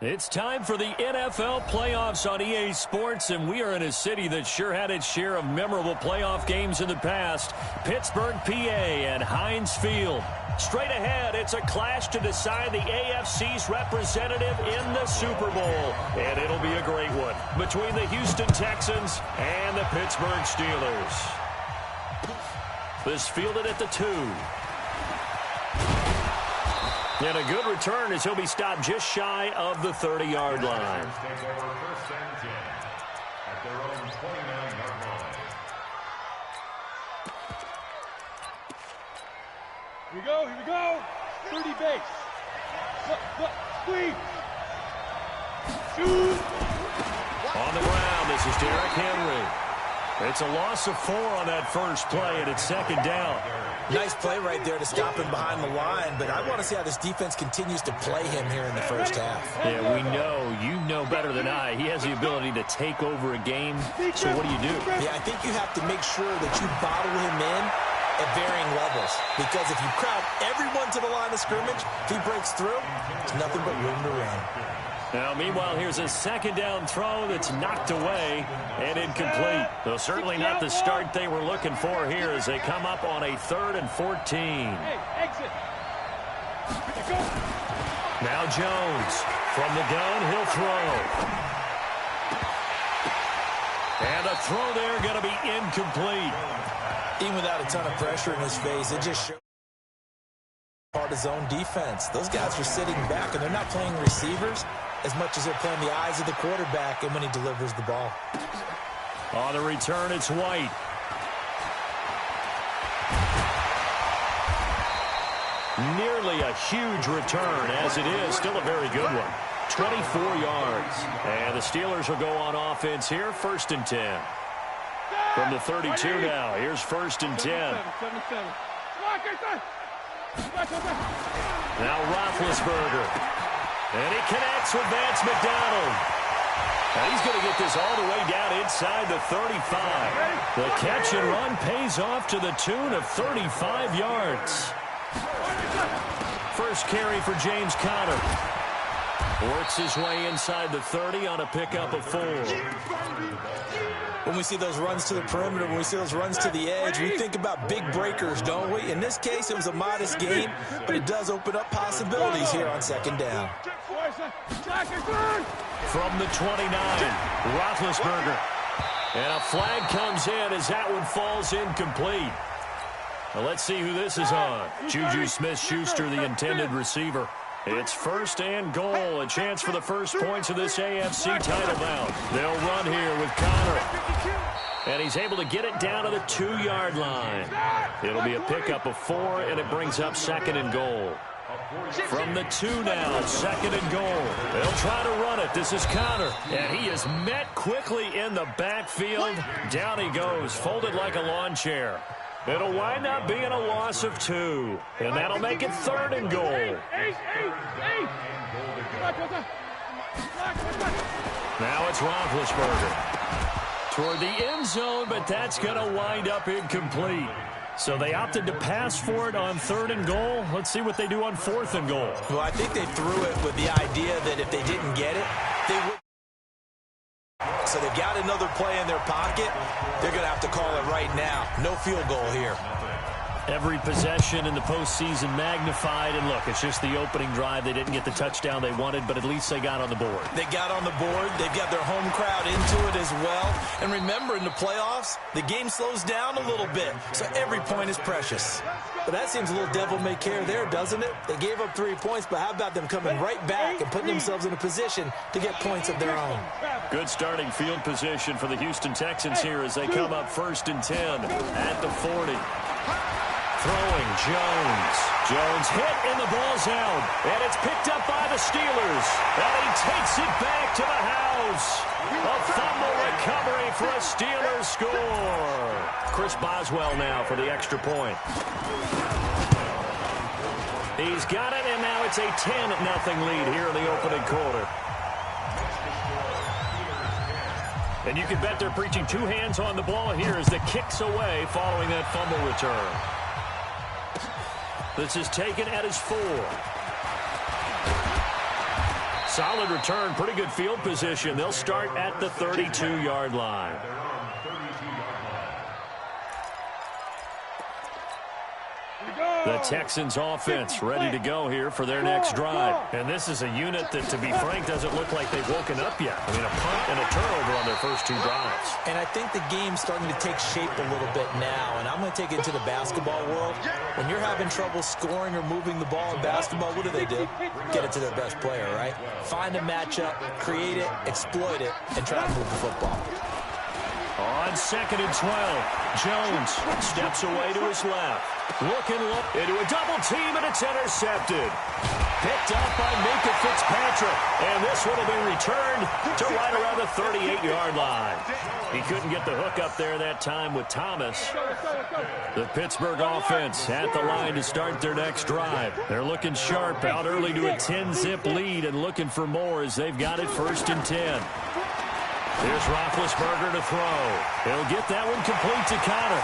It's time for the NFL playoffs on EA Sports, and we are in a city that sure had its share of memorable playoff games in the past. Pittsburgh, PA, and Heinz Field. Straight ahead, it's a clash to decide the AFC's representative in the Super Bowl. And it'll be a great one between the Houston Texans and the Pittsburgh Steelers. This fielded at the 2. And a good return as he'll be stopped just shy of the 30-yard line. Here we go, here we go. 30 base. Squeeze. Shoot. On the ground, this is Derrick Henry. It's a loss of 4 on that first play, and it's second down. Nice play right there to stop him behind the line, but I want to see how this defense continues to play him here in the first half. Yeah, we know, you know better than I, he has the ability to take over a game, so what do you do? Yeah, I think you have to make sure that you bottle him in at varying levels, because if you crowd everyone to the line of scrimmage, if he breaks through, it's nothing but room to run. Now, meanwhile, here's a second down throw that's knocked away and incomplete. Though certainly not the start they were looking for here as they come up on a 3rd and 14. Hey, exit. Now Jones from the gun, he'll throw. And a throw there going to be incomplete. Even without a ton of pressure in his face, it just shows part of zone defense. Those guys are sitting back, and they're not playing receivers as much as they're playing the eyes of the quarterback and when he delivers the ball. On the return, it's White. Nearly a huge return, as it is. Still a very good one. 24 yards. And the Steelers will go on offense here, 1st and 10. From the 32 now, here's 1st and 10. Now Roethlisberger. And he connects with Vance McDonald. And he's going to get this all the way down inside the 35. The catch and run pays off to the tune of 35 yards. First carry for James Conner. Works his way inside the 30 on a pickup of 4. When we see those runs to the perimeter, when we see those runs to the edge, we think about big breakers, don't we? In this case, it was a modest gain, but it does open up possibilities here on 2nd down. From the 29, Roethlisberger. And a flag comes in as that one falls incomplete. Now let's see who this is on. Juju Smith-Schuster, the intended receiver. It's 1st and goal, a chance for the first points of this AFC title bout. They'll run here with Conner. And he's able to get it down to the 2-yard line. It'll be a pickup of 4, and it brings up 2nd and goal. From the 2 now, 2nd and goal. They'll try to run it. This is Conner. And he is met quickly in the backfield. Down he goes, folded like a lawn chair. It'll wind up being a loss of 2. And that'll make it 3rd and goal. Now it's Roethlisberger. Toward the end zone, but that's going to wind up incomplete. So they opted to pass for it on 3rd and goal. Let's see what they do on 4th and goal. Well, I think they threw it with the idea that if they didn't get it, they would. So they've got another play in their pocket. They're going to have to call it right now. No field goal here. Every possession in the postseason magnified. And look, it's just the opening drive. They didn't get the touchdown they wanted, but at least they got on the board. They got on the board. They've got their home crowd into it as well. And remember, in the playoffs, the game slows down a little bit, so every point is precious. But that seems a little devil-may-care there, doesn't it? They gave up 3 points, but how about them coming right back and putting themselves in a position to get points of their own? Good starting field position for the Houston Texans here as they come up 1st and 10 at the 40. Throwing Jones. Jones hit and the ball's out. And it's picked up by the Steelers. And he takes it back to the house. A fumble recovery for a Steelers score. Chris Boswell now for the extra point. He's got it, and now it's a 10-0 lead here in the opening quarter. And you can bet they're preaching 2 hands on the ball here as the kick's away following that fumble return. This is taken at his 4. solid return, pretty good field position. They'll start at the 32-yard line. The Texans offense ready to go here for their next drive. And this is a unit that, to be frank, doesn't look like they've woken up yet. I mean, a punt and a turnover on their first two drives. And I think the game's starting to take shape a little bit now. And I'm going to take it to the basketball world. When you're having trouble scoring or moving the ball in basketball, what do? Get it to their best player, right? Find a matchup, create it, exploit it, and try to move the football. On 2nd and 12, Jones steps away to his left. Looking into a double team, and it's intercepted. Picked up by Minka Fitzpatrick. And this one will be returned to right around the 38-yard line. He couldn't get the hook up there that time with Thomas. The Pittsburgh offense at the line to start their next drive. They're looking sharp, out early to a 10-zip lead and looking for more as they've got it 1st and 10. Here's Roethlisberger to throw. He'll get that one complete to Connor.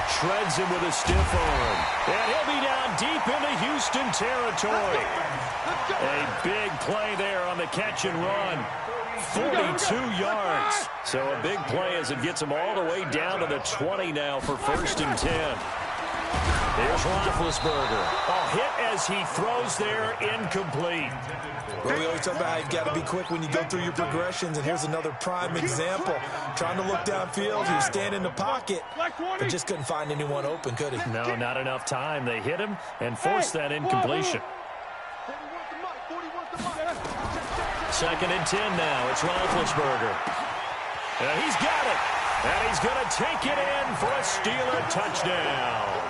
Shreds him with a stiff arm. And he'll be down deep into Houston territory. A big play there on the catch and run. 42 yards. So a big play as it gets him all the way down to the 20 now for 1st and 10. Here's Roethlisberger. A hit as he throws there, incomplete. Well, we always talk about how you've got to be quick when you go through your progressions, and here's another prime example. Trying to look downfield, he was standing in the pocket, but just couldn't find anyone open, could he? No, not enough time. They hit him and forced that incompletion. 2nd and 10 now. It's Roethlisberger. He's got it, and he's going to take it in for a Steeler touchdown.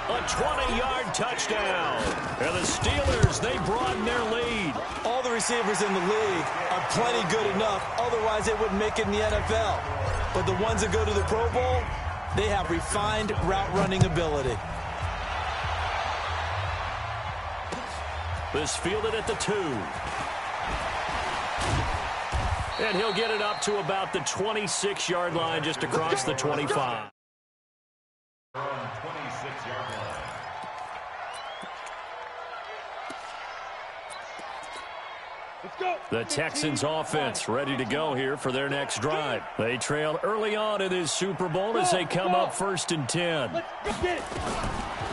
A 20-yard touchdown. And the Steelers, they broaden their lead. All the receivers in the league are plenty good enough. Otherwise, they wouldn't make it in the NFL. But the ones that go to the Pro Bowl, they have refined route running ability. This fielded at the 2. And he'll get it up to about the 26-yard line, just across the 25. The Texans offense ready to go here for their next drive. They trail early on in this Super Bowl as they come up 1st and 10.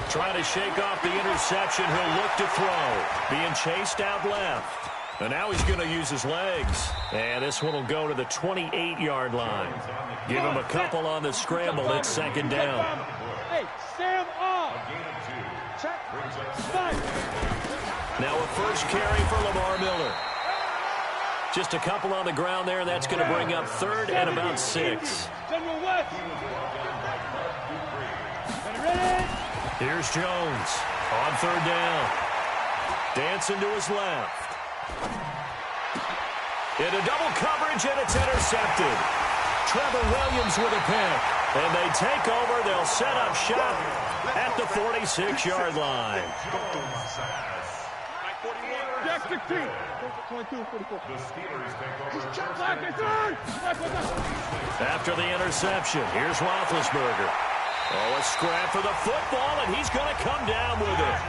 Trying to shake off the interception. He'll look to throw. Being chased out left. And now he's going to use his legs. And this one will go to the 28-yard line. Give him a couple on the scramble. It's 2nd down. Hey, Sam off. Now a first carry for Lamar Miller. Just a couple on the ground there, and that's going to bring up 3rd and about 6. General West. Here's Jones on 3rd down. Dancing to his left. Into double coverage, and it's intercepted. Trevor Williams with a pick. And they take over. They'll set up shop at the 46-yard line. After the interception, here's Roethlisberger. Oh, a scrap for the football, and he's going to come down with it.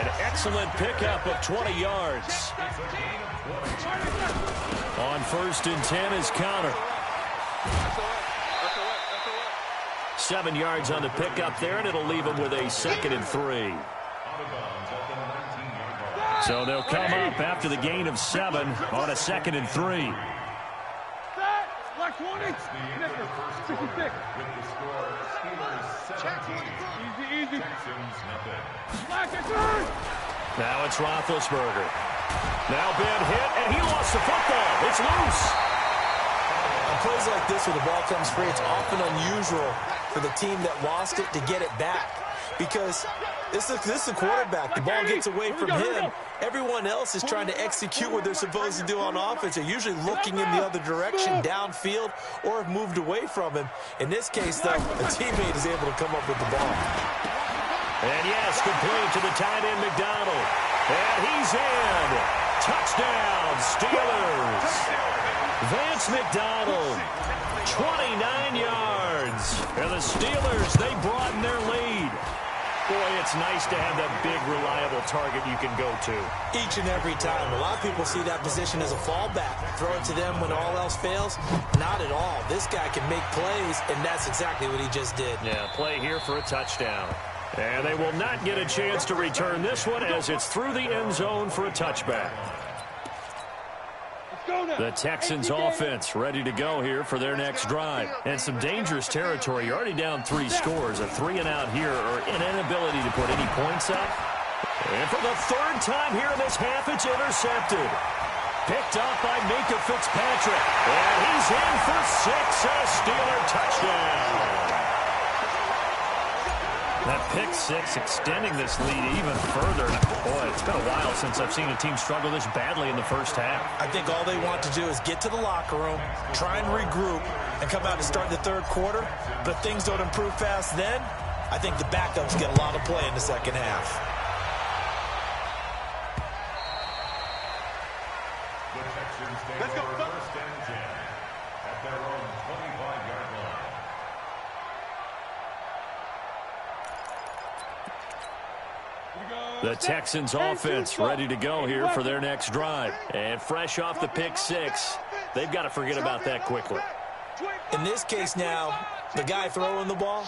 An excellent pickup of 20 yards. On 1st and 10 is Connor. 7 yards on the pickup there, and it'll leave him with a 2nd and 3. So they'll come up after the gain of 7 on a 2nd and 3. Now it's Roethlisberger. Now Ben hit, and he lost the football. It's loose. On plays like this where the ball comes free, it's often unusual for the team that lost it to get it back. Because this is a quarterback. The ball gets away from him. Everyone else is trying to execute what they're supposed to do on offense. They're usually looking in the other direction, downfield, or have moved away from him. In this case, though, a teammate is able to come up with the ball. And yes, complete to the tight end, McDonald. And he's in. Touchdown, Steelers. Vance McDonald, 29 yards. And the Steelers, they broaden their lead. Boy, it's nice to have that big, reliable target you can go to. Each and every time. A lot of people see that position as a fallback. Throw it to them when all else fails. Not at all. This guy can make plays, and that's exactly what he just did. Yeah, play here for a touchdown. And they will not get a chance to return this one as it's through the end zone for a touchback. The Texans offense ready to go here for their next drive. And some dangerous territory. You're already down 3 scores. A 3-and-out here or an inability to put any points up. And for the 3rd time here in this half, it's intercepted. Picked up by Minka Fitzpatrick. And he's in for 6, a Steeler touchdown. That pick 6 extending this lead even further. Boy, it's been a while since I've seen a team struggle this badly in the first half. I think all they want to do is get to the locker room, try and regroup, and come out and start the 3rd quarter. But if things don't improve fast then, I think the backups get a lot of play in the second half. Let's go. First and 10 at their own 25-yard line. The Texans offense ready to go here for their next drive. And fresh off the pick 6, they've got to forget about that quickly. In this case now, the guy throwing the ball,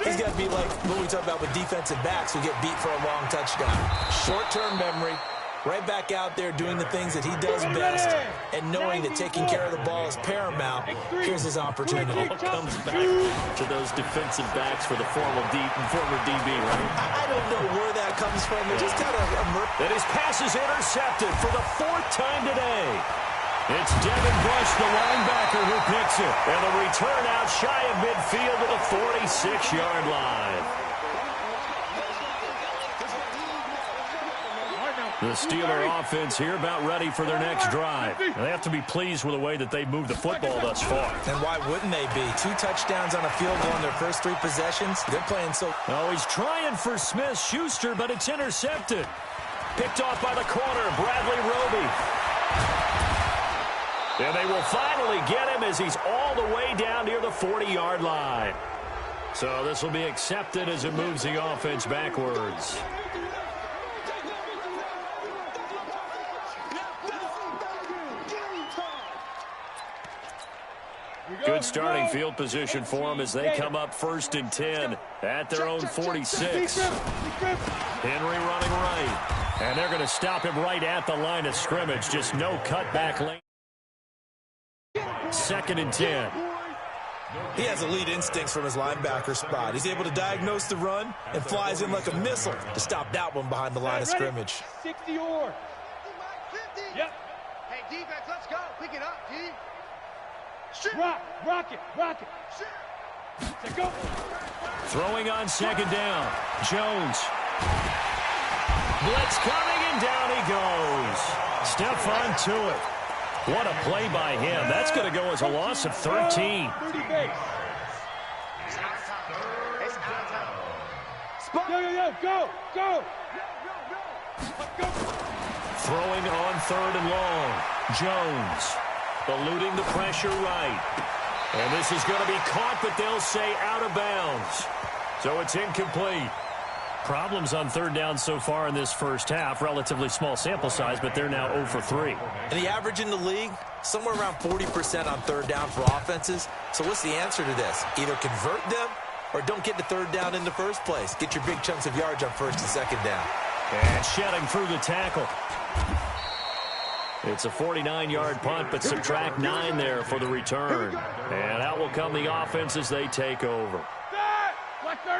he's got to be like what we talk about with defensive backs who get beat for a long touchdown. Short-term memory, right back out there doing the things that he does best, and knowing that taking care of the ball is paramount. Here's his opportunity. It all comes back to those defensive backs for the former DB, right? I don't know where that comes from. It just kind of that his pass is intercepted for the 4th time today. It's Devin Bush, the linebacker, who picks it. And the return out shy of midfield to the 46-yard line. The Steeler offense here about ready for their next drive. And they have to be pleased with the way that they moved the football thus far. And why wouldn't they be? 2 touchdowns on a field goal in their first 3 possessions. They're playing so... Oh, he's trying for Smith-Schuster, but it's intercepted. Picked off by the corner, Bradley Roby. And they will finally get him as he's all the way down near the 40-yard line. So this will be accepted as it moves the offense backwards. Good starting field position for them as they come up 1st and 10 at their own 46. Henry running right. And they're going to stop him right at the line of scrimmage. Just no cutback lane. 2nd and 10. He has elite instincts from his linebacker spot. He's able to diagnose the run and flies in like a missile to stop that one behind the line of scrimmage. 60 or. Yep. Hey, defense, let's go. Pick it up, D. Rock it. Let's go. Throwing on 2nd down. Jones. Blitz coming, and down he goes. Stephon Tuitt. What a play by him. That's going to go as a loss of 13. 30 base. Go. Throwing on 3rd and long. Jones. Eluding the pressure right. And this is going to be caught, but they'll say out of bounds. So it's incomplete. Problems on 3rd down so far in this first half. Relatively small sample size, but they're now 0 for 3. And the average in the league, somewhere around 40% on 3rd down for offenses. So what's the answer to this? Either convert them or don't get to 3rd down in the first place. Get your big chunks of yards on 1st and 2nd down. And shedding through the tackle. It's a 49-yard punt, but subtract 9 there for the return. And out will come the offense as they take over.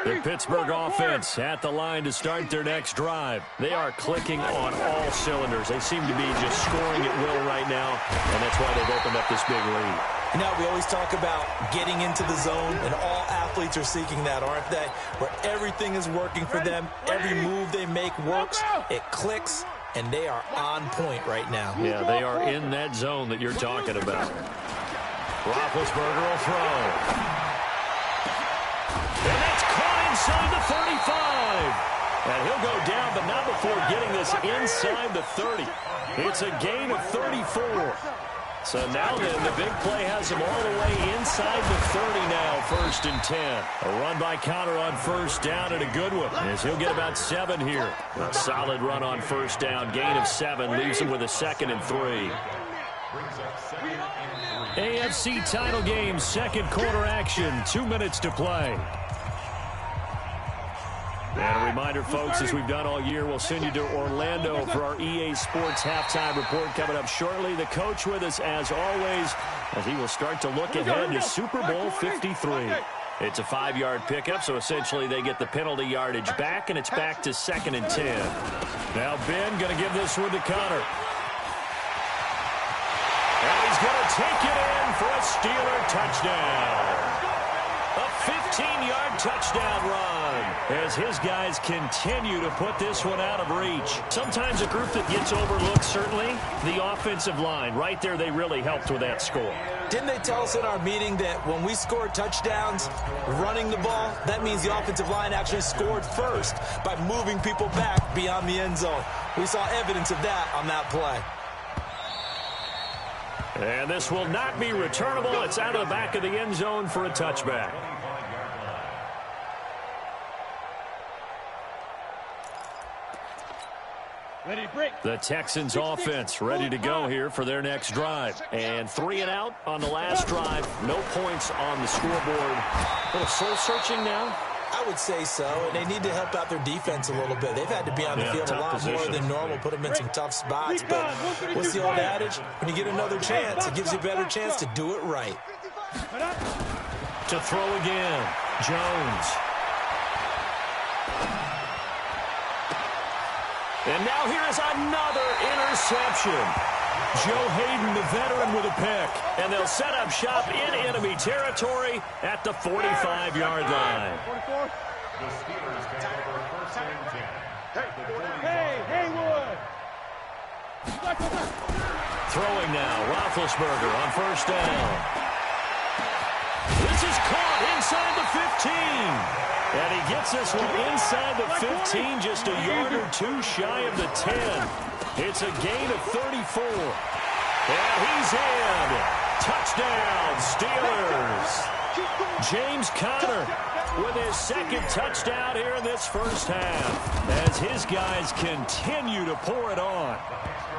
The Pittsburgh offense at the line to start their next drive. They are clicking on all cylinders. They seem to be just scoring at will right now, and that's why they've opened up this big lead. You know, we always talk about getting into the zone, and all athletes are seeking that, aren't they? Where everything is working for them. Every move they make works. It clicks, and they are on point right now. Yeah, they are in that zone that you're talking about. Roethlisberger will throw. And that's caught inside the 35. And he'll go down, but not before getting this inside the 30. It's a gain of 34. So now then, the big play has him all the way inside the 30 now, 1st and 10. A run by Connor on 1st down and a good one, as he'll get about 7 here. A solid run on 1st down, gain of 7, leaves him with a 2nd and 3. AFC title game, 2nd quarter action, 2 minutes to play. And a reminder, folks, as we've done all year, we'll send you to Orlando for our EA Sports halftime report coming up shortly. The coach with us, as always, as he will start to look ahead to Super Bowl 53. It's a 5-yard pickup, so essentially they get the penalty yardage back, and it's back to 2nd and 10. Now Ben going to give this one to Connor. And he's going to take it in for a Steeler touchdown. A 15-yard touchdown run as his guys continue to put this one out of reach. Sometimes a group that gets overlooked, certainly, the offensive line. Right there, they really helped with that score. Didn't they tell us in our meeting that when we score touchdowns running the ball, that means the offensive line actually scored first by moving people back beyond the end zone? We saw evidence of that on that play. And this will not be returnable. It's out of the back of the end zone for a touchback. Ready, break. The Texans offense ready to go here for their next drive. And 3 and out on the last drive. No points on the scoreboard. A little soul-searching now? I would say so, and they need to help out their defense a little bit. They've had to be on the field a lot more than normal, put them in some tough spots. But what's the old adage? When you get another chance, it gives you a better chance to do it right. To throw again, Jones. And now here is another interception. Joe Hayden, the veteran, with a pick. And they'll set up shop in enemy territory at the 45-yard line. The Steelers take over 1st and 10. Hey, Haywood. Throwing now, Roethlisberger on 1st down. This is caught inside the 15. And he gets this one inside the 15, just a yard or 2 shy of the 10. It's a gain of 34. And he's in. Touchdown, Steelers. James Conner with his 2nd touchdown here in this 1st half as his guys continue to pour it on.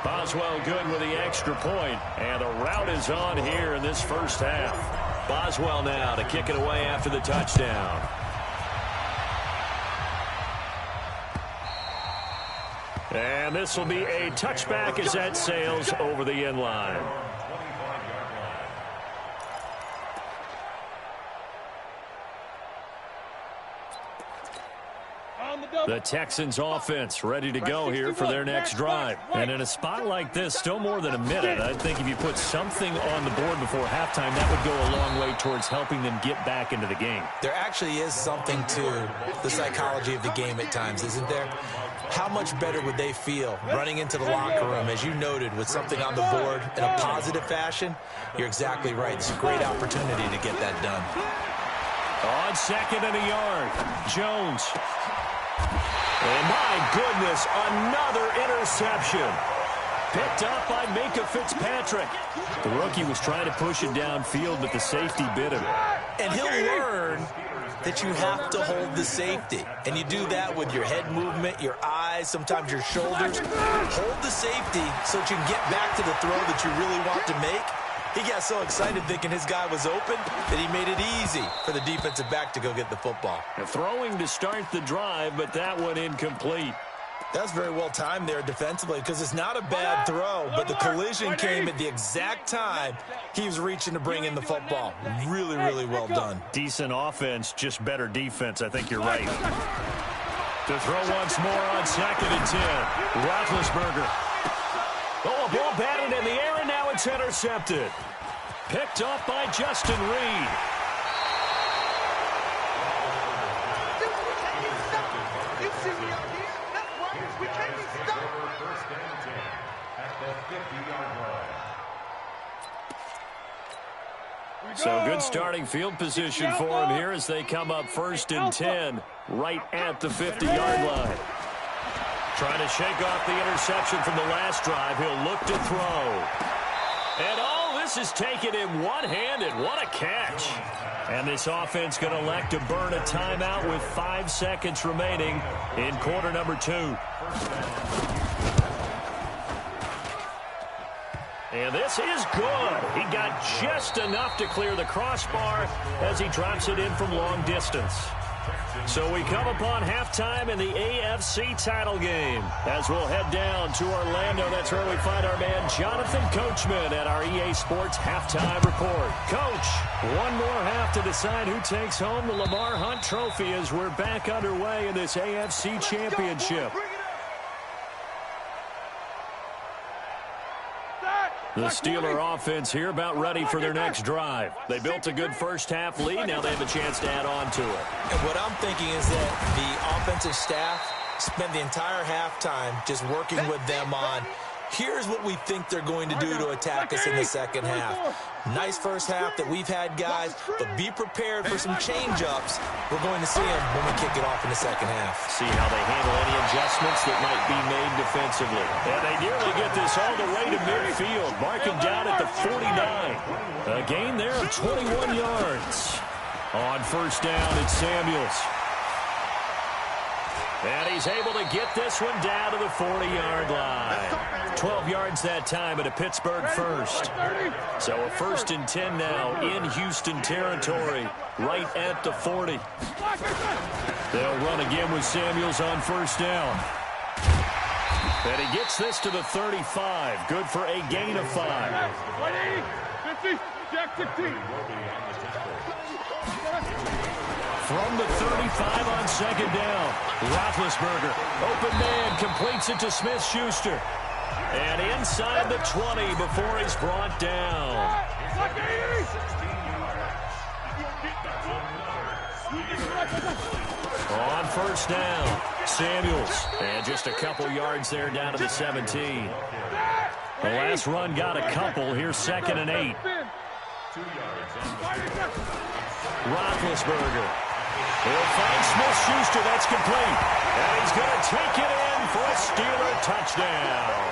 Boswell good with the extra point, and the route is on here in this 1st half. Boswell now to kick it away after the touchdown. And this will be a touchback as that sails over the end line. The Texans offense ready to go here for their next drive. And in a spot like this, still more than a minute, I think if you put something on the board before halftime, that would go a long way towards helping them get back into the game. There actually is something to the psychology of the game at times, isn't there? How much better would they feel running into the locker room, as you noted, with something on the board in a positive fashion? You're exactly right. It's a great opportunity to get that done. On 2nd and a yard, Jones. And my goodness, another interception. Picked up by Minka Fitzpatrick. The rookie was trying to push it downfield, but the safety bit him. And he'll learn that you have to hold the safety. And you do that with your head movement, your eyes, sometimes your shoulders. Hold the safety so that you can get back to the throw that you really want to make. He got so excited thinking his guy was open that he made it easy for the defensive back to go get the football. Throwing to start the drive, but that one incomplete. That's very well timed there defensively, because it's not a bad throw, but the collision came at the exact time he was reaching to bring in the football. Really, really well done. Decent offense, just better defense. I think you're right. To throw once more on 2nd and 10. Roethlisberger. Oh, a ball batted in the air, and now it's intercepted. Picked off by Justin Reed. So good starting field position for him here as they come up 1st and 10 right at the 50-yard line. Trying to shake off the interception from the last drive. He'll look to throw. And all this is taken in one-handed. What a catch. And this offense going to elect to burn a timeout with 5 seconds remaining in quarter number 2. And this is good. He got just enough to clear the crossbar as he drops it in from long distance. So we come upon halftime in the AFC title game. As we'll head down to Orlando, that's where we find our man Jonathan Coachman at our EA Sports Halftime Report. Coach, one more half to decide who takes home the Lamar Hunt Trophy as we're back underway in this AFC Championship. The Steeler offense here about ready for their next drive. They built a good first-half lead. Now they have a chance to add on to it. And what I'm thinking is that the offensive staff spent the entire halftime just working with them on, here's what we think they're going to do to attack us in the second half. Nice first half that we've had, guys, but be prepared for some change-ups. We're going to see them when we kick it off in the second half. See how they handle any adjustments that might be made defensively. And they nearly get this all the way to midfield, marking down at the 49. A gain there of 21 yards. On first down, it's Samuels. And he's able to get this one down to the 40-yard line. 12 yards that time at a Pittsburgh first. So a 1st and 10 now in Houston territory, right at the 40. They'll run again with Samuels on first down. And he gets this to the 35. Good for a gain of 5. 50, Jack 16. From the 35 on second down, Roethlisberger, open man, completes it to Smith-Schuster. And inside the 20 before he's brought down. On first down, Samuels. And just a couple yards there down to the 17. The last run got a couple. Here's 2nd and 8. Roethlisberger. He'll find Smith-Schuster. That's complete. And he's going to take it in for a Steeler touchdown.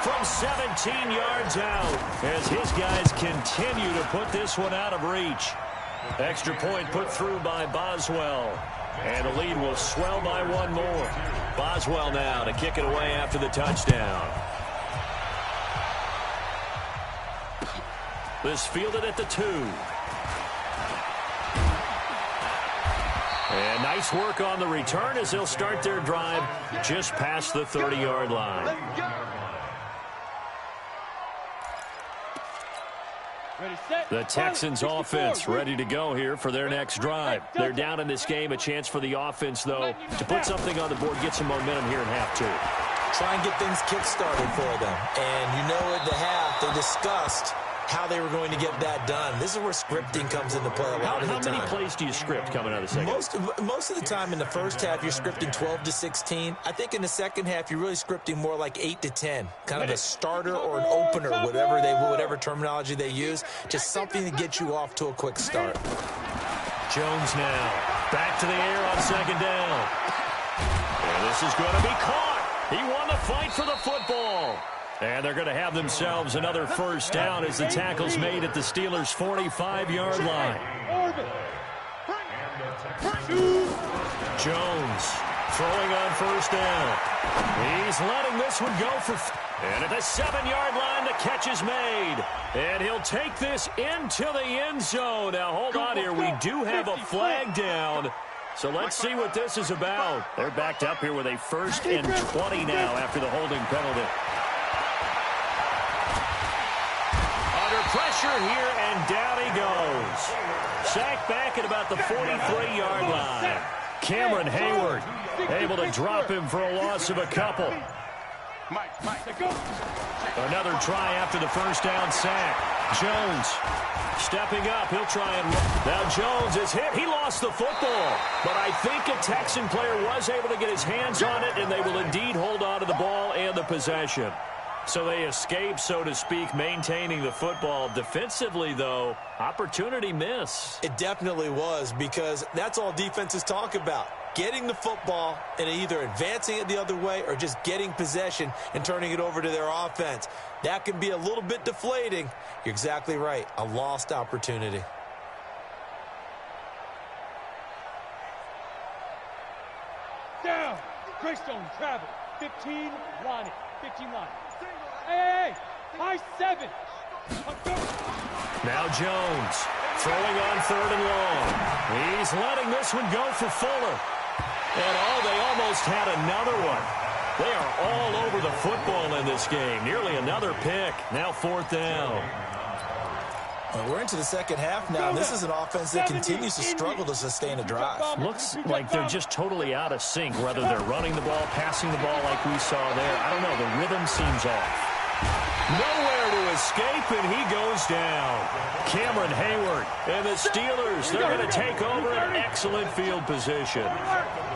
From 17 yards out as his guys continue to put this one out of reach. Extra point put through by Boswell. And the lead will swell by one more. Boswell now to kick it away after the touchdown. This fielded at the 2. And nice work on the return as they'll start their drive just past the 30-yard line. The Texans offense ready to go here for their next drive. They're down in this game. A chance for the offense, though, to put something on the board, get some momentum here in half 2. Try and get things kick-started for them. And you know at the half, they discussed how they were going to get that done. This is where scripting comes into play a lot of the time. How many plays do you script coming out of the second? Most of the time in the first half, you're scripting 12 to 16. I think in the second half, you're really scripting more like 8 to 10. Kind of a starter or an opener, whatever terminology they use. Just something to get you off to a quick start. Jones now. Back to the air on second down. And this is going to be caught. He won the fight for the football. And they're going to have themselves another first down as the tackle's made at the Steelers' 45-yard line. Jones throwing on first down. He's letting this one go for... And at the 7-yard line, the catch is made. And he'll take this into the end zone. Now, hold on here. We do have a flag down. So let's see what this is about. They're backed up here with a 1st and 20 now after the holding penalty. Pressure here, and down he goes. Sacked back at about the 43-yard line. Cameron Hayward able to drop him for a loss of a couple. Another try after the first down sack. Jones stepping up. He'll try and... Now Jones is hit. He lost the football. But I think a Texan player was able to get his hands on it, and they will indeed hold on to the ball and the possession. So they escape, so to speak, maintaining the football. Defensively, though, opportunity miss. It definitely was, because that's all defenses talk about. getting the football and either advancing it the other way or just getting possession and turning it over to their offense. That can be a little bit deflating. You're exactly right. A lost opportunity. Down. Greystone, travel. 15, line it. 15 line. Hey, high 7. Now Jones throwing on 3rd and long. He's letting this one go for Fuller. And they almost had another one. They are all over the football in this game. Nearly another pick. Now 4th down. We're into the second half now, and this is an offense that continues to struggle to sustain a drive. Looks like they're just totally out of sync, whether they're running the ball, passing the ball like we saw there. I don't know. The rhythm seems off. Nowhere to escape, and he goes down. Cameron Hayward and the Steelers, they're going to take over an excellent field position.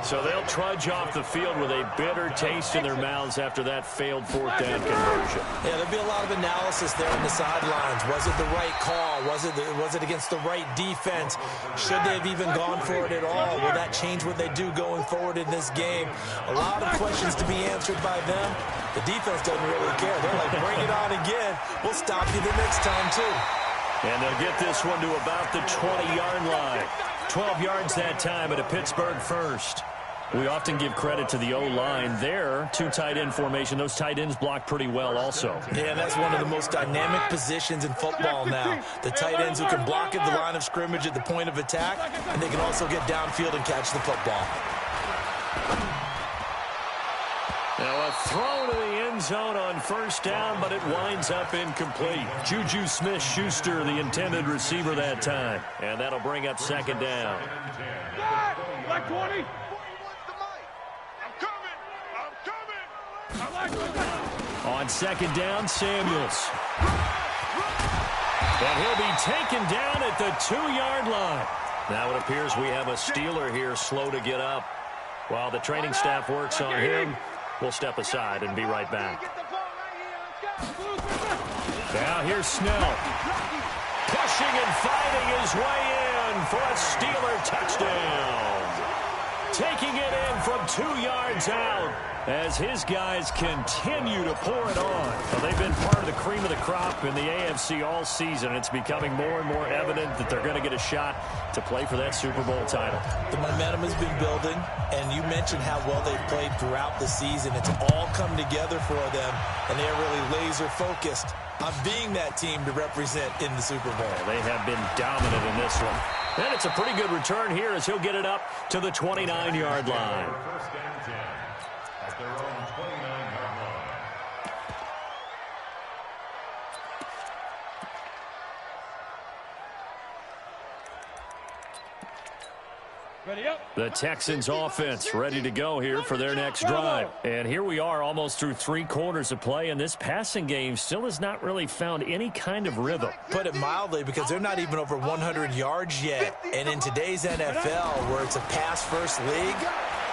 So they'll trudge off the field with a bitter taste in their mouths after that failed 4th down conversion. Yeah, there'll be a lot of analysis there on the sidelines. Was it the right call? Was it against the right defense? Should they have even gone for it at all? Will that change what they do going forward in this game? A lot of questions to be answered by them. The defense doesn't really care. They're like, bring it on again. We'll stop you the next time, too. And they'll get this one to about the 20-yard line. 12 yards that time at a Pittsburgh first. We often give credit to the O-line there. 2 tight end formation. Those tight ends block pretty well also. Yeah, that's one of the most dynamic positions in football now. The tight ends who can block at the line of scrimmage at the point of attack, and they can also get downfield and catch the football. Now a throw to the end zone on 1st down, but it winds up incomplete. Juju Smith-Schuster, the intended receiver that time. And that'll bring up 2nd down. Like 20. On 2nd down, Samuels. And he'll be taken down at the 2-yard line. Now it appears we have a Steeler here slow to get up. While the training staff works on him, we'll step aside and be right back. Now here's Snell. Pushing and fighting his way in for a Steeler touchdown. Taking it in from 2 yards out as his guys continue to pour it on. Well, they've been part of the cream of the crop in the AFC all season. It's becoming more and more evident that they're going to get a shot to play for that Super Bowl title. The momentum has been building, and you mentioned how well they've played throughout the season. It's all come together for them, and they're really laser-focused on being that team to represent in the Super Bowl. They have been dominant in this one. And it's a pretty good return here as he'll get it up to the 29-yard line. First and 10 at their own 29-yard line. Ready up. The Texans offense ready to go here for their next drive. And here we are almost through 3 quarters of play, and this passing game still has not really found any kind of rhythm. Put it mildly, because they're not even over 100 yards yet. And in today's NFL, where it's a pass-first league,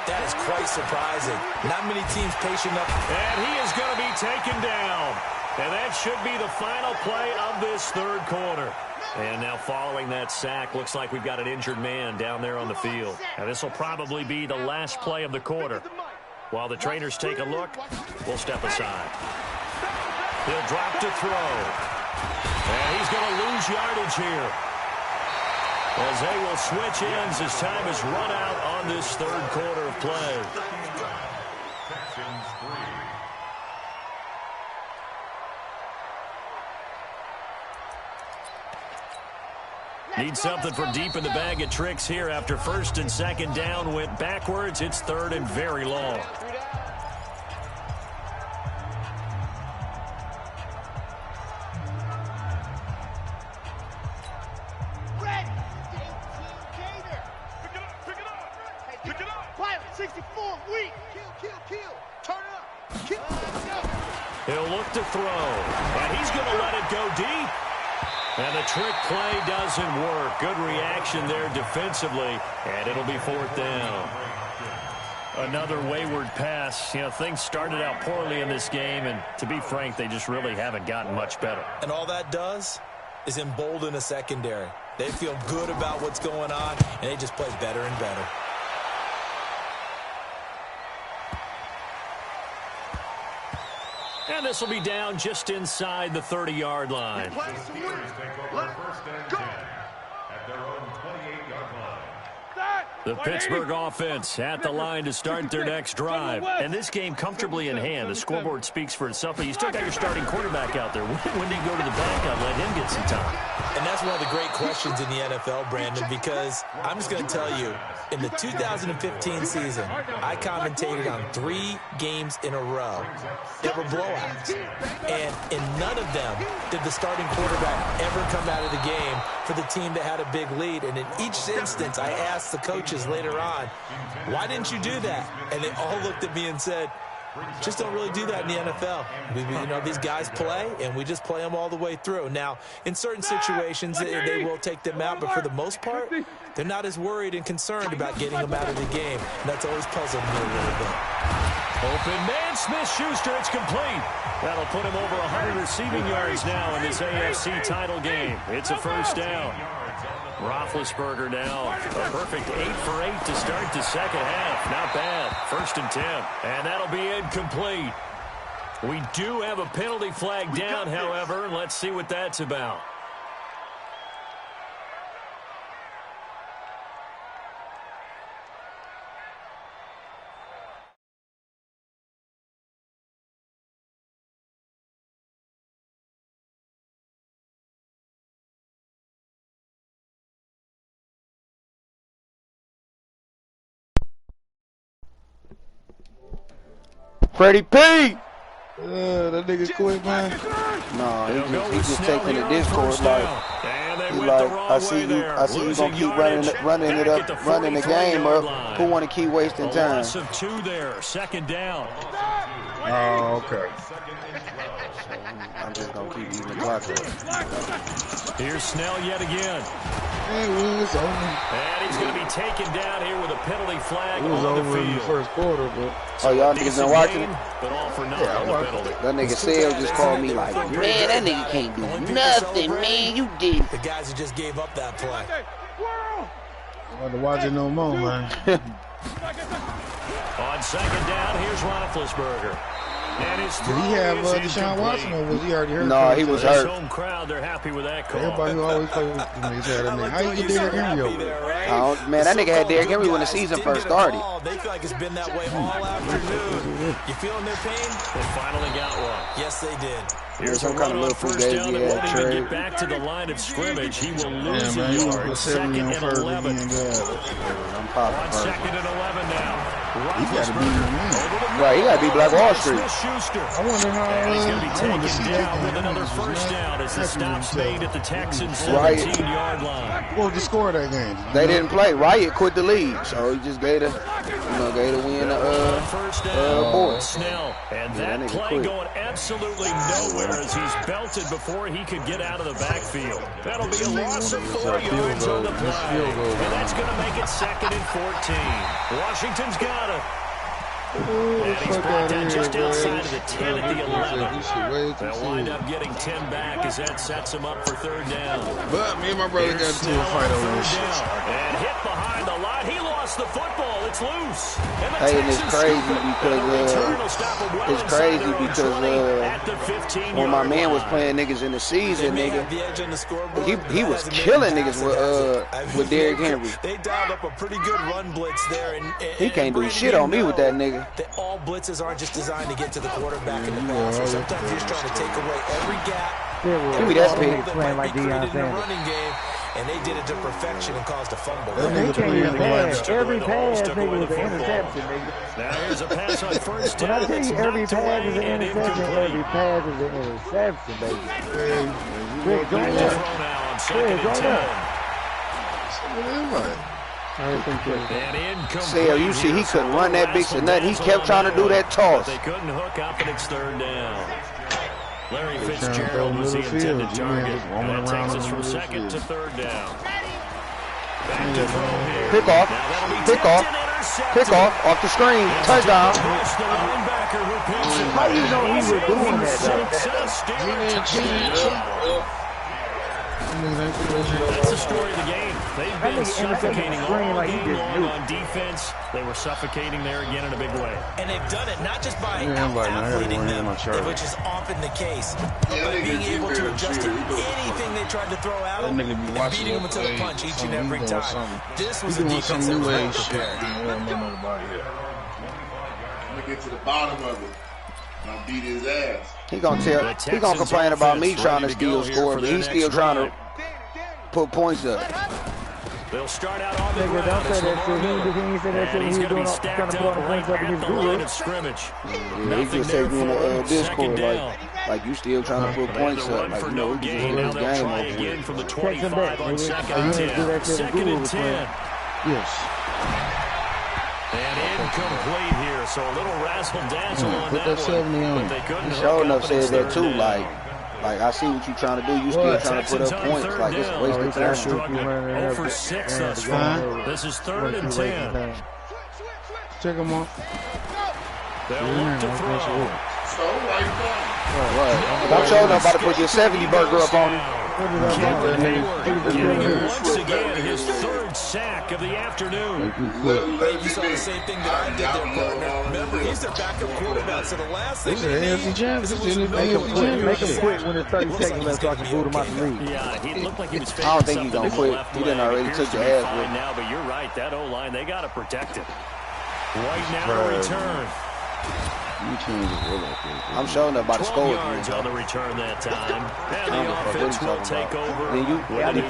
that is quite surprising. Not many teams patient up. And he is going to be taken down. And that should be the final play of this 3rd quarter. And now following that sack, looks like we've got an injured man down there on the field. And this will probably be the last play of the quarter. While the trainers take a look, we'll step aside. He'll drop to throw. And he's going to lose yardage here, as they will switch ends as time is run out on this 3rd quarter of play. Texans 3. Need something from deep in the bag of tricks here after 1st and 2nd down went backwards. It's 3rd and very long. Pick it up. Pilot 64, weak. Kill. Turn it up. He'll look to throw, and he's going to let it go deep. And the trick play doesn't work. Good reaction there defensively, and it'll be 4th down. Another wayward pass. You know, things started out poorly in this game, and to be frank, they just really haven't gotten much better. And all that does is embolden a secondary. They feel good about what's going on, and they just play better and better. And this will be down just inside the 30-yard line. Let's go. At their own 28-yard line. The Pittsburgh offense at the line to start their next drive. And this game comfortably in hand. The scoreboard speaks for itself, but you still got your starting quarterback out there. When do you go to the backup and let him get some time? And that's one of the great questions in the NFL, Brandon, because I'm just going to tell you, in the 2015 season, I commentated on 3 games in a row that were blowouts. And in none of them did the starting quarterback ever come out of the game for the team that had a big lead. And in each instance, I asked the coaches later on, why didn't you do that? And they all looked at me and said, just don't really do that in the NFL. You know, these guys play, and we just play them all the way through. Now, in certain situations, they will take them out, but for the most part, they're not as worried and concerned about getting them out of the game. And that's always puzzled me a little bit. Open man, Smith-Schuster, it's complete. That'll put him over 100 receiving yards now in this AFC title game. It's a first down. Roethlisberger now, a perfect 8 for 8 to start the second half. Not bad. 1st and 10. And that'll be incomplete. We do have a penalty flag down, however. Let's see what that's about. Freddie P! That nigga quit, man. No, he just taking the discourse like, I see you gonna keep running the game up. Who want to keep wasting time? Loss of 2 there. 2nd down. Oh, okay. I'm just gonna keep eating the clock up. Here's Snell yet again. It was over. And he's going to be taken down here with a penalty flag It was on the over in the field. first quarter, but Oh, y'all niggas been watching it? But all for nothing on the penalty. That nigga Sale just called me like, man, that nigga can't do nothing, man. You did. The guys who just gave up that play. I want to watch it no more, man. On 2nd down, here's Roethlisberger. And his Did he have Deshaun Watson, or was he already hurt? No, he was his hurt. home crowd, they're happy with that call. Everybody who always plays with the niggas had that nigga. How you get Derrick Henry over there? Man, that nigga had Derrick Henry when the season first started. They feel like it's been that way all afternoon. You feeling their pain? They finally got one. Yes, they did. Here's some a kind of run on little first fugazi down that won't even trade. get back to the line of scrimmage. He will lose Yeah, man, a he yard. was 70 2nd on and first 11. again, I'm On popping. 2nd and 11 now. He got to be in the man. Right, he got to be Black Wall Street. Smith-Schuster. I wonder how. And he's going to be I want to see taken down that with game. another first down as the stop's made at the Texans' Right. 17-yard line. What was the score of that game? They didn't play. Riot quit the league, so he just gave the win First down, boy. Snell. And Yeah, that that nigga play quit. going absolutely nowhere as he's belted before he could get out of the backfield. That'll be a loss of 4 yards on the play. And that's going to make it 2nd and 14. Washington's got it. And he's brought down just outside of the 10 at the 11. They'll wind up getting 10 back as that sets him up for 3rd down. But me and my brother got into a fight over this shit. And hit behind the line. He lost the football. It's loose. And the Hey, and it's Texans crazy score. because, Return will stop him well it's inside crazy their own because, 20 at the 15-yard when my man was line. playing niggas in the season, They may nigga, have the edge on the scoreboard, he but was that hasn't killing made niggas them pass it, has it? with Derrick Henry. They dialed up a pretty good run blitz there. And He can't do Brandon, shit you on me with know that nigga. That all blitzes aren't just designed to get to the quarterback in the passer. Sometimes you're just trying to take away every gap. Give me that pick. That might be created in the running game, and they did it to perfection and caused a fumble. That nigga playing like Every pass, nigga, was an interception, nigga. Now here's a pass on first When down. I tell It's you every knocked pass away is an and interception, incomplete. every pass is an interception, baby. Quick, Throw join now up. on 2nd and join 10. And incomplete. Sale, you see, he couldn't run that bitch or nothing. He kept trying to do that toss. They couldn't hook up, and it's 3rd down. Larry Fitzgerald was the intended target. And that takes us from 2nd to 3rd down. Back to throw here. Pick off. Now that'll be Pick off. tipped and intercepted. Pick off the screen. Touchdown. Bush, the linebacker who picks it. How you know he was doing that, though? Success, Steelers. That's the story of the game. They've been suffocating all game long on defense. They were suffocating there again in a big way. And they've done it not just by out-athleting them, which is often the case, but by being able to adjust to anything they tried to throw at them and beating them until the punch each and every time. This was a defense that was well prepared. I'm going to get to the bottom of it. And I'll beat his ass. He gonna complain about me trying to steal score, but he's still trying to put points up. They'll start out on the ground. And he's going to be stacked up right at the line of scrimmage. Yeah, he just said me in the Discord, like you still trying to put points up. Like, you know, we just win this game over here. From the 25 on second and 10. Second and 10. Yes. And incomplete here, so a little razzle-dazzle on that one. But they couldn't. Sure enough said that too, like I see what you're trying to do. You still trying to put up points. Like, it's a waste of They're time. struggling. 0 for 6 thus far. This is 3rd and 10. Check them off. They'll look to throw. I'm sure enough about to put your 70 burger up on him. Once again, his 3rd sack of the afternoon. You saw the same thing that I did there, partner. Remember, he's their backup quarterback, so the last thing they need is make him quit when it's 30 seconds left so I can boot him out the league. Yeah, he looked like he was I don't think he's going to quit. He didn't already took your ass with him. Now, but you're right, that O-line, they got to protect it. Right now, return. I'm showing up about to score. 12 yards on the return that time. And the offense will take over. I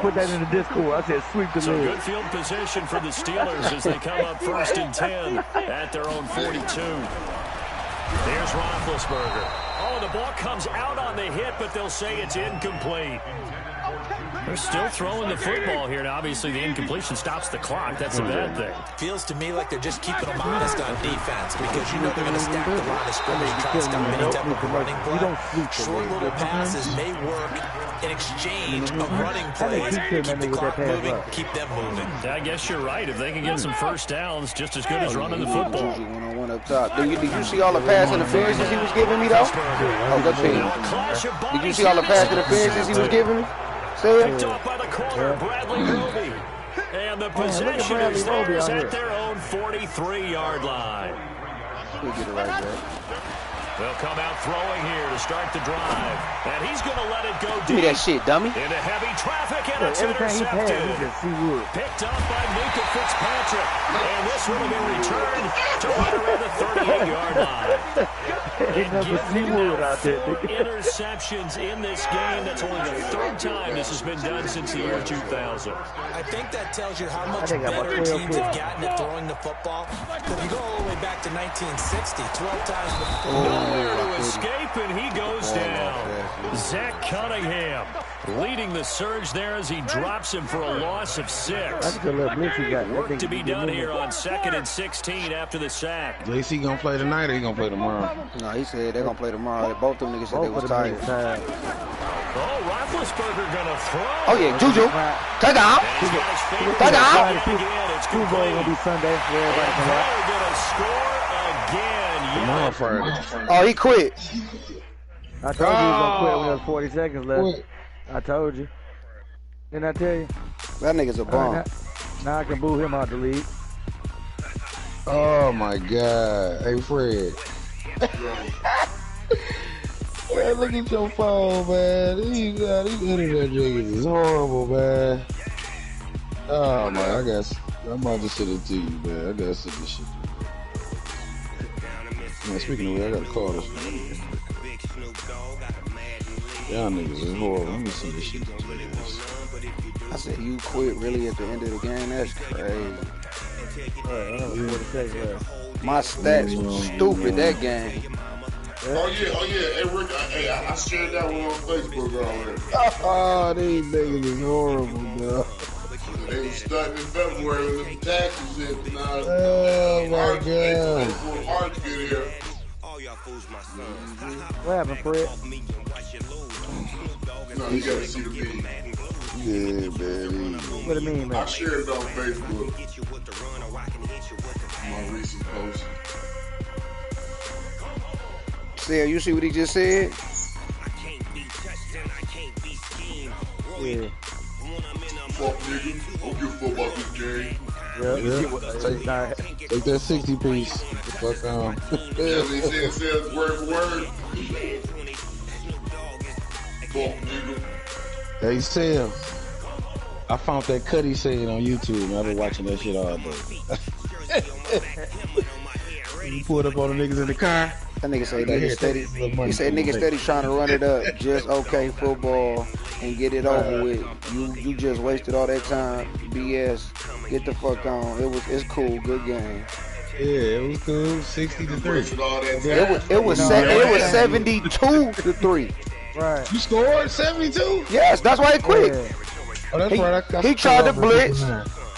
put that in the Discord. I said sweep the So lead. good field position for the Steelers as they come up 1st and 10 at their own 42. Here's Roethlisberger. Oh, the ball comes out on the hit, but they'll say it's incomplete. They're still throwing the football here, and obviously the incompletion stops the clock. That's a bad thing. Feels to me like they're just keeping them honest on defense because you know they're going to stack the line of scrimmage and try to stop any type of running play. Short little passes may work in exchange of running plays. Keep the clock moving, keep them moving. I guess you're right. If they can get some first downs, just as good as running the football. One up top. Did you see all the pass interferences he was giving me, though? Oh, good team. Did you see all the pass interferences he was giving me? Picked off by the corner, Bradley Roby. And the possession is theirs at their own 43-yard line. We'll get it right there. They'll come out throwing here to start the drive. And he's going to let it go deep. Give me that shit, dummy. Into heavy traffic, and it's intercepted. Picked up by Minka Fitzpatrick. And this one will be returned to right around the 38-yard line. Interceptions in this game. That's only the 3rd time this has been done since the year 2000. I think that tells you how much better teams have gotten at throwing the football. If you go all the way back to 1960, 12 times before. Nowhere to escape, and he goes down. Zach Cunningham leading the surge there as he drops him for a loss of 6. Work to be done here on 2nd and 16 after the sack. JC gonna play tonight or he gonna play tomorrow? No, he said they're gonna play tomorrow. Both of them niggas said they was tired. Oh, Roethlisberger gonna throw. Oh yeah, Juju. Touchdown. Touchdown. It's gonna be Sunday. They're gonna score again. Oh, he quit. I told you he was gonna quit when there was 40 seconds left. I told you. Didn't I tell you? That nigga's a bum. Now I can boo him out the league. Oh my God. Hey Fred. Man, look at your phone, man. These internet niggas is horrible, man. Oh man, I might just send it to you, man. I gotta send this shit. Man, speaking of which, I gotta call this. Y'all niggas is horrible. Let me see this shit. I said you quit really at the end of the game. That's crazy. My stats was stupid that game. Oh yeah. Hey Rick, I shared that one on Facebook already. Oh, these niggas is horrible, bro. They was starting in February when the taxes hit. Oh my God. Before March get here. What happened, Fred? No, you gotta see the video. Yeah, man. What do you mean, man? I shared it on Facebook. My recent post. See, you see what he just said? Yeah. Fuck nigga, don't give a fuck about this game. Take that 60 piece. Fuck on. Yeah, they said word for word. Fuck nigga. Hey, Sam. I found that cut he said on YouTube, and I've been watching that shit all day. You pulled up on the niggas in the car. That nigga say that steady. He said niggas steady trying to run it up. Just okay football and get it over with. You just wasted all that time. BS. Get the fuck on. It's cool. Good game. Yeah, it was cool. 60-3. It was 72-3. Right. You scored 72? Yes, that's why he quit. Yeah. Oh, that's right. He tried to blitz.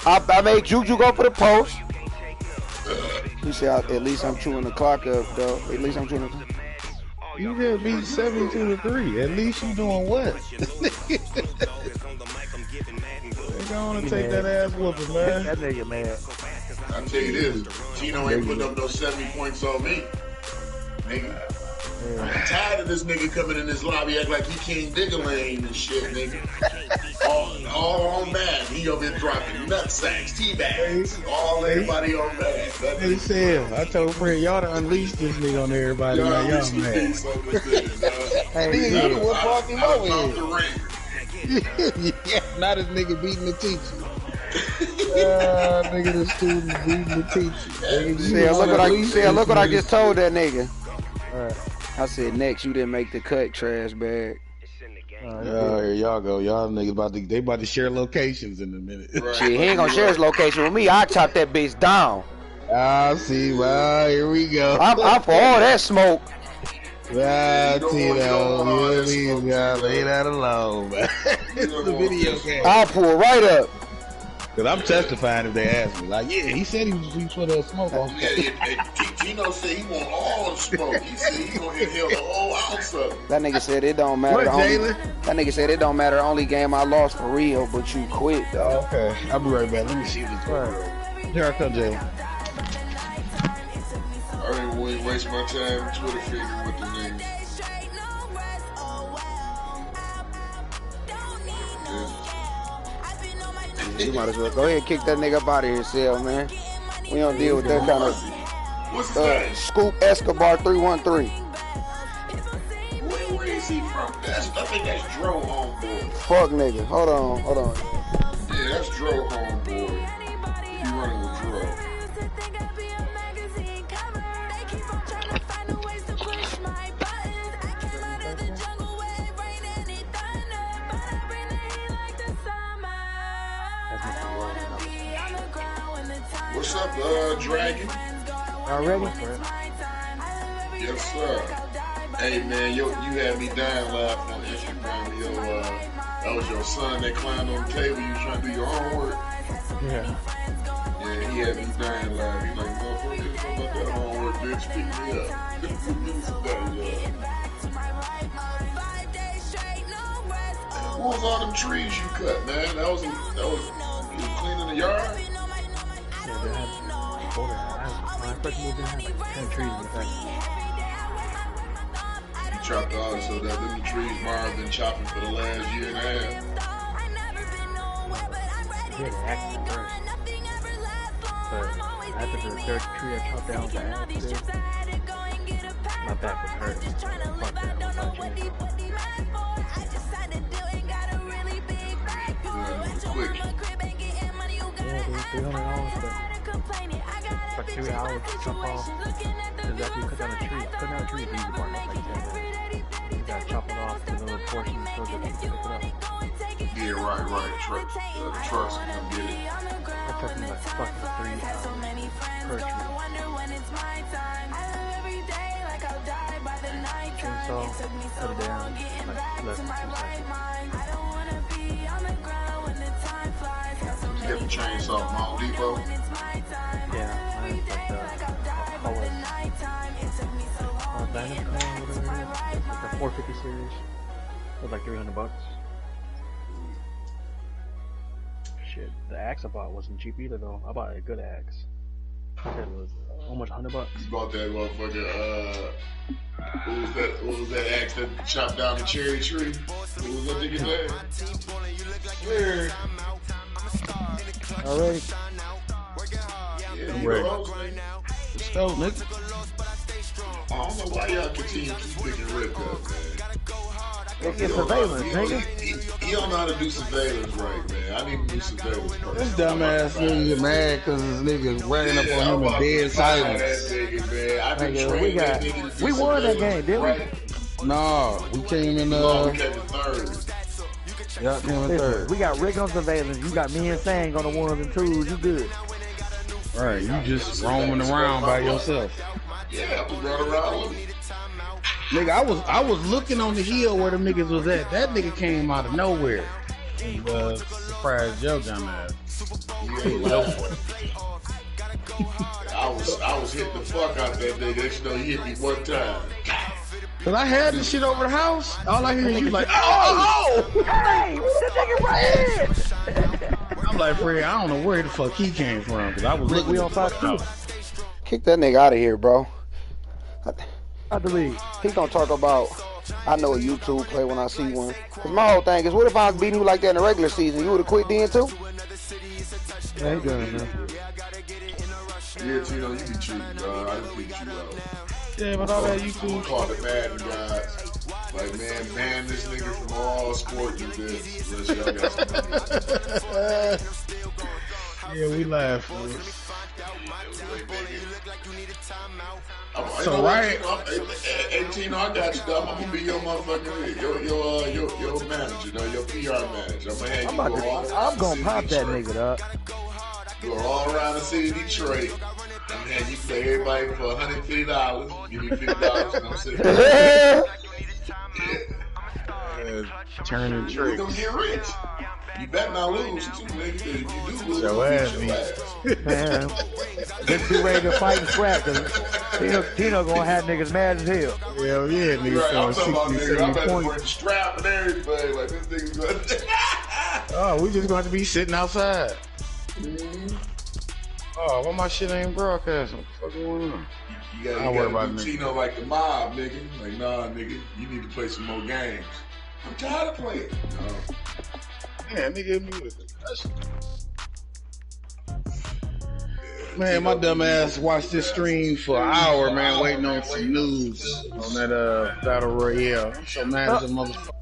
I made Juju go for the post. He said, at least I'm chewing the clock up, though. At least I'm chewing the clock. You just beat 72-3. At least you doing what? They gonna take that ass whooping, man. That nigga mad. I tell you this, Gino ain't putting up no 70 points on me. Nigga. I'm tired of this nigga coming in this lobby act like he King Diggerlane and shit, nigga. All on bad. He over here dropping nut sacks, tea bags, everybody on bad. Hey Sam, I told Fred y'all to unleash this nigga on everybody. Y'all Man, unleash y'all this mad. nigga on this nigga, Hey, nigga, what brought him over off the here? Yeah, not this nigga beating the teacher. Nigga, the student beating the teacher. Look what I just told that nigga. I said, next, you didn't make the cut, trash bag. Here y'all go. Y'all niggas about to share locations in a minute. Right. Shit, he ain't gonna share his location with me. I chop that bitch down. See. Well, here we go. I'm for all that smoke. See that. Leave that alone, man. It's the video game. I'll pull right up. Cause I'm testifying if they ask me. Like, yeah, he said he put a smoke on. Gino said he want all the smoke. He said he gonna inhale the whole ounce of it. That nigga said it don't matter. That nigga said it don't matter. Only game I lost for real, but you quit though. Okay, I'll be right back. Let me see this. Here I come, Jalen. I didn't even waste my time Twitter figuring with the niggas. You might as well go ahead and kick that nigga up out of here, Sel, man. We don't deal with that kind of Scoop Escobar 313. Where is he from? I think that's Dro homeboy. Fuck nigga. Hold on. Yeah, that's Dro homeboy. He running with Dro. What's up, Dragon? Already? Yes, sir. Hey, man, you had me dying laughing on Instagram. That was your son that climbed on the table. You trying to do your homework? Yeah. Yeah, he had me dying laughing. He's like, motherfucker, something about that homework, bitch. Pick me up. What was all them trees you cut, man? That was you cleaning the yard? Yeah, they had when I first moved in, I had like 10 trees in the back. You chopped all so that them trees Marv been chopping for the last year and a half. Yeah, the axe at first. But after the third tree I chopped down the axe, my back was hurt. Fuck that, I'm not changing. Quick. Yeah, dude, $300 for like 3 hours to chop off. Because after you cut down a tree, cutting down a tree is the easy part. That's like 10 minutes. You gotta chop it off to little portions so that you can pick it up. Yeah, right. The trucks can come get it. That took me like fucking 3 hours per tree. Chainsaw, cut it down, like less than 2 seconds. You get the chainsaw from Home Depot? Yeah, mine's like the Dynasty, whatever it is. Like the 450 series. It was like $300. Shit, the axe I bought wasn't cheap either though. I bought a good axe. It was almost $100. You bought that motherfucker, what was that axe that chopped down the cherry tree? What was that nigga's name? Swear. Alright. Yeah, I'm you ready. know, nigga. Let's go, nigga. I don't know why y'all continue to keep picking Rip up, man. It's surveillance, nigga. He don't know how to do surveillance right, man. I need to do surveillance first. This dumbass nigga mad because this nigga ran up on him in dead silence. We won that game, didn't we? No, we came in we came in third. Yeah, came in third. We got Rick on surveillance. You got me and Sang on the ones and twos. You good? Right, you just roaming around by yourself. Yeah, I was running around with him. Nigga, I was looking on the hill where the niggas was at. That nigga came out of nowhere. And surprised your dumb ass. I was hitting the fuck out that nigga. You know, he hit me one time. Cause I had this shit over the house. All I hear is you like, oh! Hey, this nigga right here. I'm like, Fred, I don't know where the fuck he came from. Cause I was looking. We on Fox 2. Kick that nigga out of here, bro. Out the league. He gonna talk about, I know a YouTube play when I see one. Cause my whole thing is, what if I was beating you like that in the regular season? You would've quit then too? Yeah, he done, man. Yeah, Tino, you be cheating, dog. I just beat you out. Yeah, but all that YouTube. Call the Madden guys. Like, man, ban this nigga from all sport you did. Unless y'all got some Yeah, we laugh. So right, 18, I got you, dog. I'm gonna be your motherfucking your manager, know, your PR manager. I'm gonna have you I'm gonna pop that nigga, dog. Go all around the city of Detroit. And then you play everybody for $150. Give me $50, and I'm sitting there. Turning You tricks. gonna get rich. You better not lose too, nigga. If you do lose, Your you ass beat your ass. Man, just be ready to fight and scrap. Cause Tino gonna have niggas mad as hell. Hell yeah, nigga. Right, I'm talking about, 60, nigga. I'm 70 about to bring points. the strap and everything. Like, this nigga's gonna... Oh, we just going to be sitting outside. Oh, why my shit ain't broadcasting? What the fuck going on? You gotta do Tino like the mob, nigga. Like, nah, nigga, you need to play some more games. I'm tired of playing. No. Yeah, nigga, man, my dumb ass watched this stream for an hour, man, waiting on some news on that Battle Royale. I'm so mad as a motherfucker.